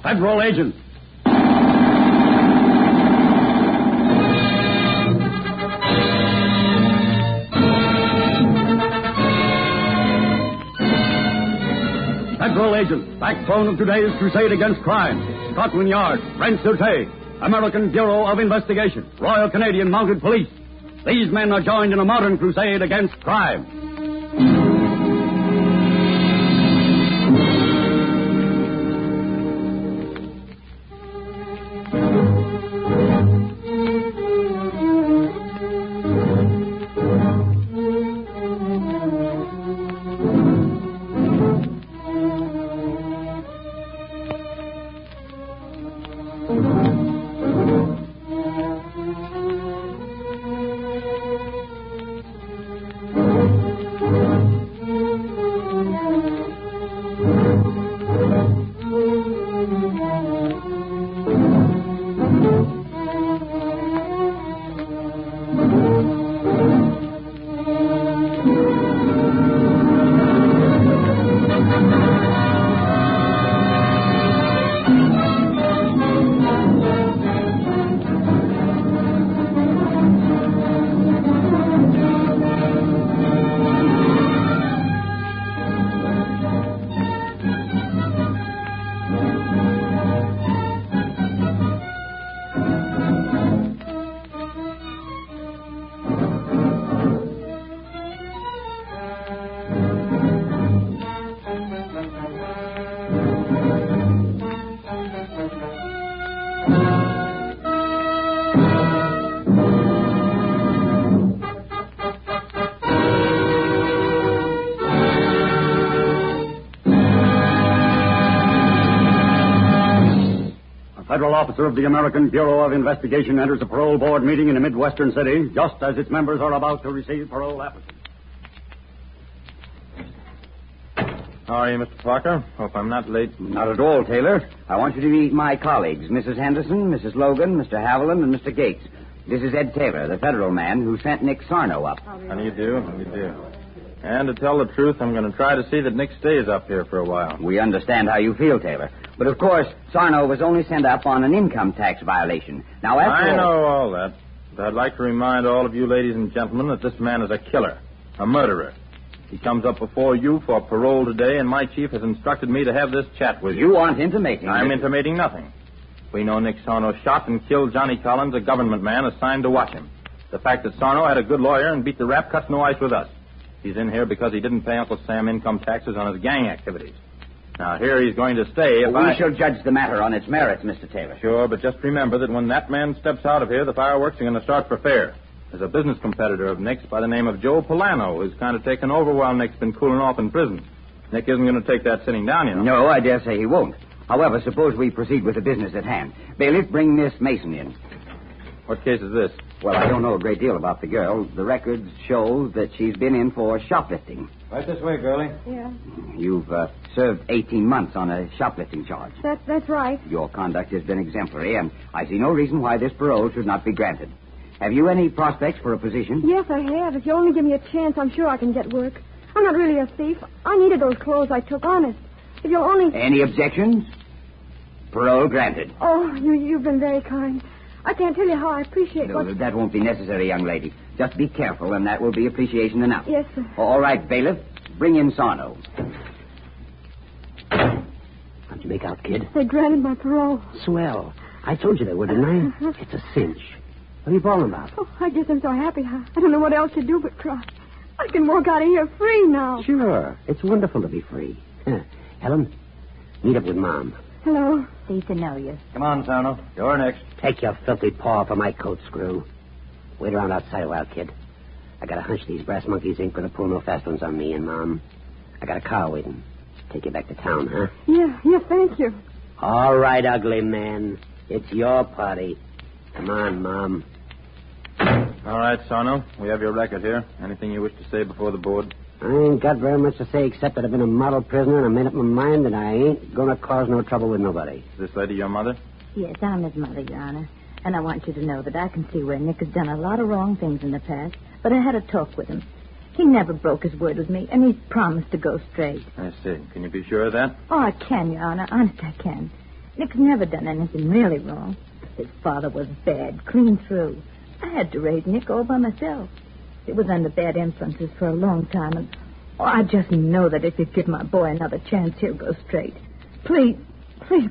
Federal agents. Federal agents, backbone of today's crusade against crime. Scotland Yard, French Sûreté, American Bureau of Investigation, Royal Canadian Mounted Police. These men are joined in a modern crusade against crime. Federal officer of the American Bureau of Investigation enters a parole board meeting in a Midwestern city just as its members are about to receive parole applicants. How are you, Mr. Parker? Hope I'm not late. Not at all, Taylor. I want you to meet my colleagues, Mrs. Henderson, Mrs. Logan, Mr. Haviland, and Mr. Gates. This is Ed Taylor, the federal man who sent Nick Sarno up. How do you do? How do you do? And to tell the truth, I'm going to try to see that Nick stays up here for a while. We understand how you feel, Taylor. But, of course, Sarno was only sent up on an income tax violation. Now, after I know all that. But I'd like to remind all of you ladies and gentlemen that this man is a killer, a murderer. He comes up before you for parole today, and my chief has instructed me to have this chat with you. You aren't intimating. I'm intimating nothing. We know Nick Sarno shot and killed Johnny Collins, a government man assigned to watch him. The fact that Sarno had a good lawyer and beat the rap cuts no ice with us. He's in here because he didn't pay Uncle Sam income taxes on his gang activities. Now, here he's going to stay if We shall judge the matter on its merits, Mr. Taylor. Sure, but just remember that when that man steps out of here, the fireworks are going to start for fair. There's a business competitor of Nick's by the name of Joe Polano who's kind of taken over while Nick's been cooling off in prison. Nick isn't going to take that sitting down, you know. No, I dare say he won't. However, suppose we proceed with the business at hand. Bailiff, bring Miss Mason in. What case is this? Well, I don't know a great deal about the girl. The records show that she's been in for shoplifting. Right this way, girlie. Yeah. You've served 18 months on a shoplifting charge. That's right. Your conduct has been exemplary, and I see no reason why this parole should not be granted. Have you any prospects for a position? Yes, I have. If you only give me a chance, I'm sure I can get work. I'm not really a thief. I needed those clothes I took, honest. If you'll only... Any objections? Parole granted. Oh, you've been very kind. I can't tell you how I appreciate No, what... that won't be necessary, young lady. Just be careful, and that will be appreciation enough. Yes, sir. All right, bailiff. Bring in Sarno. How'd you make out, kid? They granted my parole. Swell. I told you they would, didn't I? It's a cinch. What are you bawling about? Oh, I guess I'm so happy. I don't know what else to do but cry. I can walk out of here free now. Sure. It's wonderful to be free. Helen, meet up with Mom. Hello. Pleased to know you. Come on, Sarno. You're next. Take your filthy paw off of my coat screw. Wait around outside a while, kid. I got a hunch these brass monkeys ain't going to pull no fast ones on me and Mom. I got a car waiting. Take you back to town, huh? Yeah, thank you. All right, ugly man. It's your party. Come on, Mom. All right, Sarno. We have your record here. Anything you wish to say before the board? I ain't got very much to say except that I've been a model prisoner and I made up my mind that I ain't going to cause no trouble with nobody. Is this lady your mother? Yes, I'm his mother, Your Honor. And I want you to know that I can see where Nick has done a lot of wrong things in the past, but I had a talk with him. He never broke his word with me, and he's promised to go straight. I see. Can you be sure of that? Oh, I can, Your Honor. Honest, I can. Nick's never done anything really wrong. His father was bad, clean through. I had to raise Nick all by myself. He was under bad influences for a long time, and I just know that if you give my boy another chance, he'll go straight. Please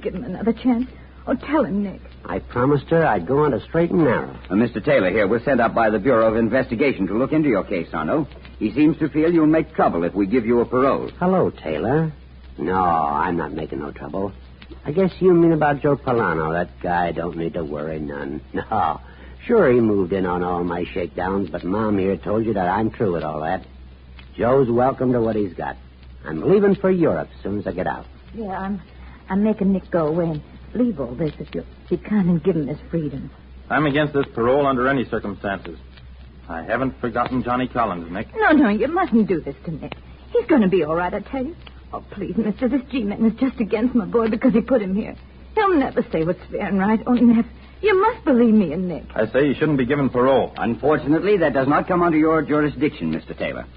give him another chance. Oh, tell him, Nick. I promised her I'd go on a straight and narrow. Mr. Taylor here was sent up by the Bureau of Investigation to look into your case, Sarno. He seems to feel you'll make trouble if we give you a parole. Hello, Taylor. No, I'm not making no trouble. I guess you mean about Joe Polano. That guy don't need to worry none. No. Sure, he moved in on all my shakedowns, but Mom here told you that I'm true with all that. Joe's welcome to what he's got. I'm leaving for Europe as soon as I get out. Yeah, I'm making Nick go away and leave all this if you can and give him his freedom. I'm against this parole under any circumstances. I haven't forgotten Johnny Collins, Nick. No, you mustn't do this to Nick. He's going to be all right, I tell you. Oh, please, mister, this G-man is just against my boy because he put him here. He'll never say what's fair and right. Oh, Neff, you must believe me and Nick. I say you shouldn't be given parole. Unfortunately, that does not come under your jurisdiction, Mr. Taylor.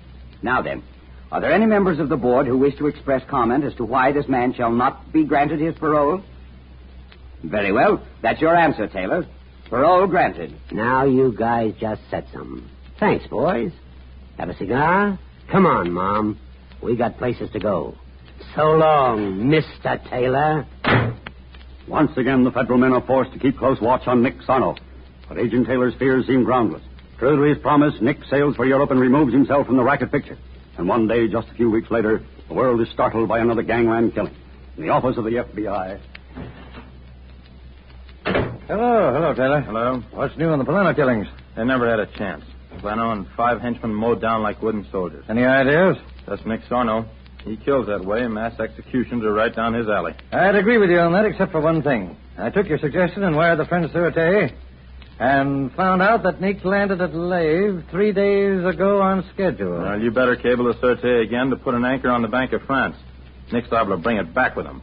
Now then, are there any members of the board who wish to express comment as to why this man shall not be granted his parole? Very well. That's your answer, Taylor. Parole granted. Now you guys just said something. Thanks, boys. Have a cigar? Come on, Mom. We got places to go. So long, Mr. Taylor. Once again, the federal men are forced to keep close watch on Nick Sarno. But Agent Taylor's fears seem groundless. True to his promise, Nick sails for Europe and removes himself from the racket picture. And one day, just a few weeks later, the world is startled by another gangland killing. In the office of the FBI... Hello, Taylor. Hello. What's new on the Polano killings? They never had a chance. Polano and 5 henchmen mowed down like wooden soldiers. Any ideas? That's Nick Sarno. He kills that way. Mass executions are right down his alley. I'd agree with you on that, except for one thing. I took your suggestion and wired the French Sûreté and found out that Nick landed at Lave 3 days ago on schedule. Well, you better cable the Sûreté again to put an anchor on the Bank of France. Nick's liable to bring it back with him.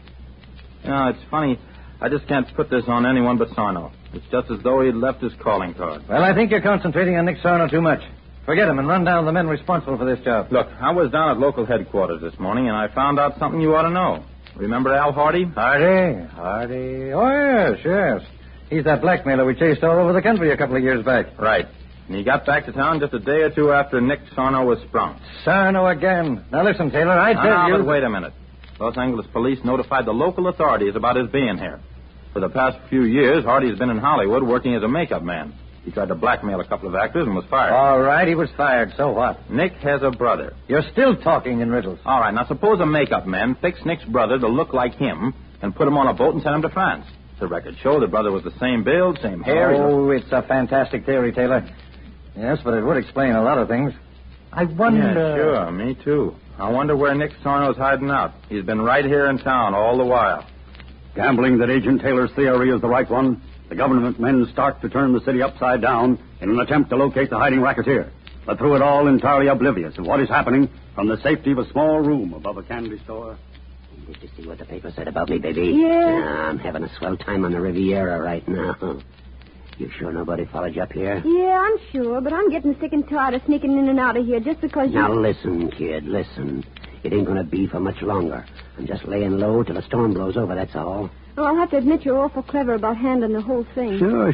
You know, it's funny. I just can't put this on anyone but Sarno. It's just as though he'd left his calling card. Well, I think you're concentrating on Nick Sarno too much. Forget him and run down the men responsible for this job. Look, I was down at local headquarters this morning, and I found out something you ought to know. Remember Al Hardy? Hardy. Oh, yes. He's that blackmailer we chased all over the country a couple of years back. Right. And he got back to town just a day or two after Nick Sarno was sprung. Sarno again. Now, listen, Taylor, I tell you... But wait a minute. Los Angeles police notified the local authorities about his being here. For the past few years, Hardy's been in Hollywood working as a makeup man. He tried to blackmail a couple of actors and was fired. All right, he was fired. So what? Nick has a brother. You're still talking in riddles. All right, now suppose a makeup man fixed Nick's brother to look like him and put him on a boat and sent him to France. The records show the brother was the same build, same hair. Oh, it's a fantastic theory, Taylor. Yes, but it would explain a lot of things. I wonder... Yeah, sure, me too. I wonder where Nick Sarno's hiding out. He's been right here in town all the while. Gambling that Agent Taylor's theory is the right one, the government men start to turn the city upside down in an attempt to locate the hiding racketeer. But through it all, entirely oblivious of what is happening from the safety of a small room above a candy store. Did you see what the paper said about me, baby? Yeah. I'm having a swell time on the Riviera right now. You sure nobody followed you up here? Yeah, I'm sure, but I'm getting sick and tired of sneaking in and out of here just because you... Now, listen, kid, listen. It ain't going to be for much longer. I'm just laying low till the storm blows over, that's all. Well, I'll have to admit you're awful clever about handling the whole thing. Sure.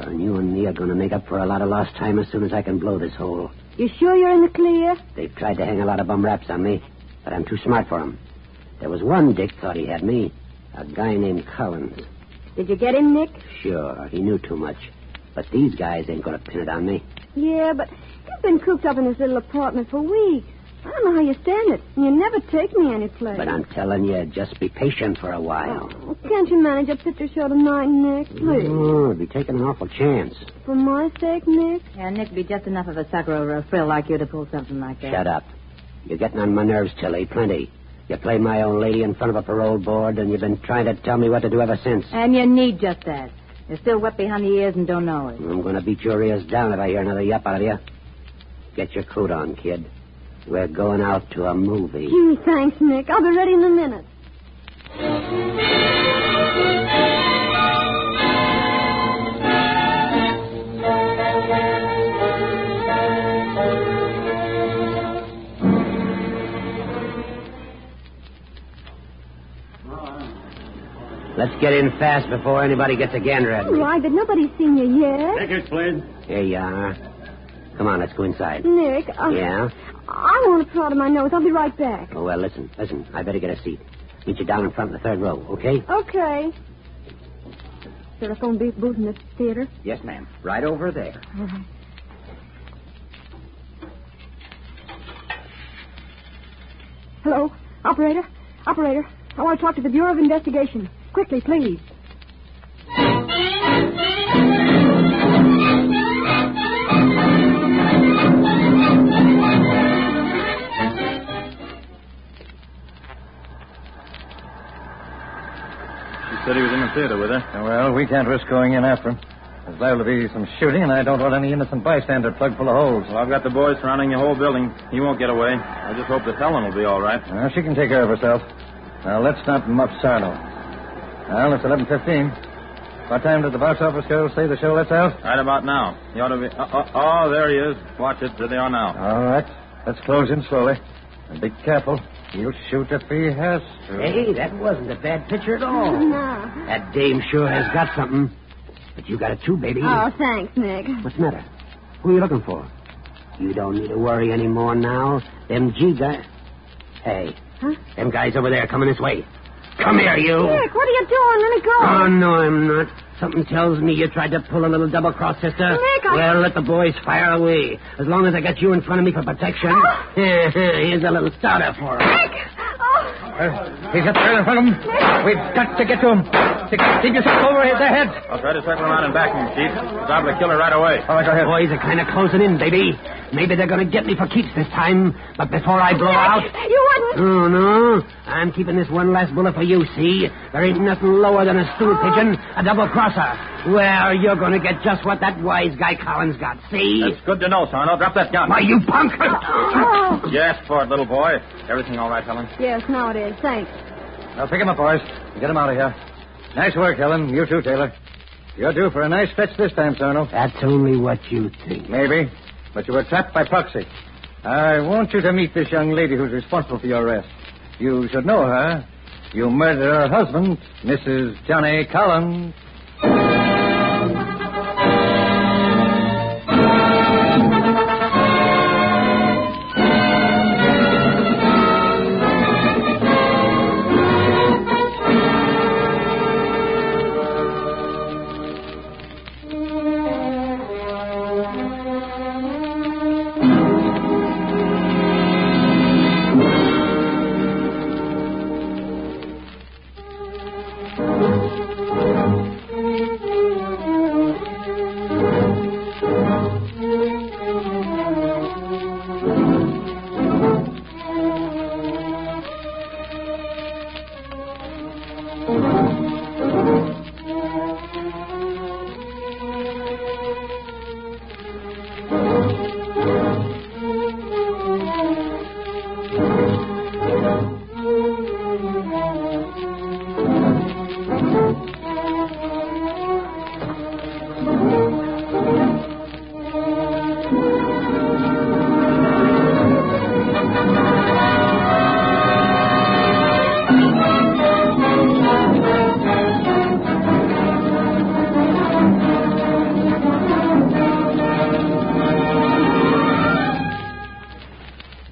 And you and me are going to make up for a lot of lost time as soon as I can blow this hole. You sure you're in the clear? They've tried to hang a lot of bum raps on me, but I'm too smart for them. There was one dick thought he had me, a guy named Collins. Did you get him, Nick? Sure, he knew too much. But these guys ain't going to pin it on me. Yeah, but you've been cooped up in this little apartment for weeks. I don't know how you stand it. You never take me anyplace. But I'm telling you, just be patient for a while. Oh, can't you manage a picture show tonight, Nick? Please. Oh, it'd be taking an awful chance. For my sake, Nick? Yeah, Nick'd be just enough of a sucker over a frill like you to pull something like that. Shut up. You're getting on my nerves, Tilly, plenty. You play my old lady in front of a parole board, and you've been trying to tell me what to do ever since. And you need just that. You're still wet behind the ears and don't know it. I'm going to beat your ears down if I hear another yap out of you. Get your coat on, kid. We're going out to a movie. Gee, thanks, Nick. I'll be ready in a minute. Let's get in fast before anybody gets a gander at All me. right, but nobody's seen you yet. Take it, Flynn. Here you are. Come on, let's go inside. Nick, Yeah? I want to prod my nose. I'll be right back. Oh, well, listen. I better get a seat. Meet you down in front of the third row, okay? Okay. Is there a phone booth in this theater? Yes, ma'am. Right over there. All right. Hello? Operator? Operator, I want to talk to the Bureau of Investigation. Quickly, please. Said he was in the theater with her. Well, we can't risk going in after him. There's liable to be some shooting, and I don't want any innocent bystander plugged full of holes. Well, I've got the boys surrounding the whole building. He won't get away. I just hope that Helen will be all right. Well, she can take care of herself. Now, let's not muff Sarno. Well, it's 11:15. What time did the box office girls say the show lets out? Right about now. He ought to be... Oh, there he is. Watch it. There they are now. All right. Let's close in slowly. And be careful. He'll shoot if he has to. Hey, that wasn't a bad picture at all. No. That dame sure has got something. But you got it too, baby. Oh, thanks, Nick. What's the matter? Who are you looking for? You don't need to worry anymore now. Them G guys... Hey. Huh? Them guys over there coming this way. Come here, you. Nick, what are you doing? Let me go. Oh, no, I'm not. Something tells me you tried to pull a little double-cross, sister. Nick, Well, let the boys fire away. As long as I got you in front of me for protection. Here's a little starter for us. Nick! Oh. He's up there in front of him. We've got to get to him. Keep yourself over their heads. I'll try to circle around and back him, Chief. He's liable to kill her right away. All right, go ahead. Boys are kind of closing in, baby. Maybe they're going to get me for keeps this time. But before I blow out... You wouldn't. Oh, no. I'm keeping this one last bullet for you, see? There ain't nothing lower than a stool pigeon, a double-crosser. Well, you're going to get just what that wise guy Collins got, see? That's good to know, Sarno. Drop that gun. Why, you punk! Oh. You asked for it, little boy. Everything all right, Helen? Yes, now it is. Thanks. Now, pick him up, boys. Get him out of here. Nice work, Helen. You too, Taylor. You're due for a nice fetch this time, Sarno. That's only what you think. Maybe. But you were trapped by proxy. I want you to meet this young lady who's responsible for your arrest. You should know her. You murdered her husband, Mrs. Johnny Collins.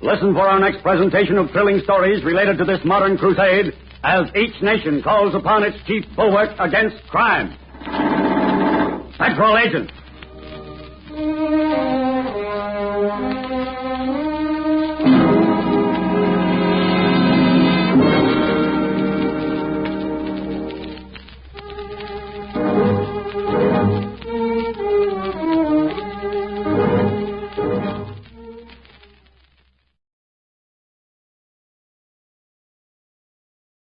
Listen for our next presentation of thrilling stories related to this modern crusade as each nation calls upon its chief bulwark against crime. Federal agents,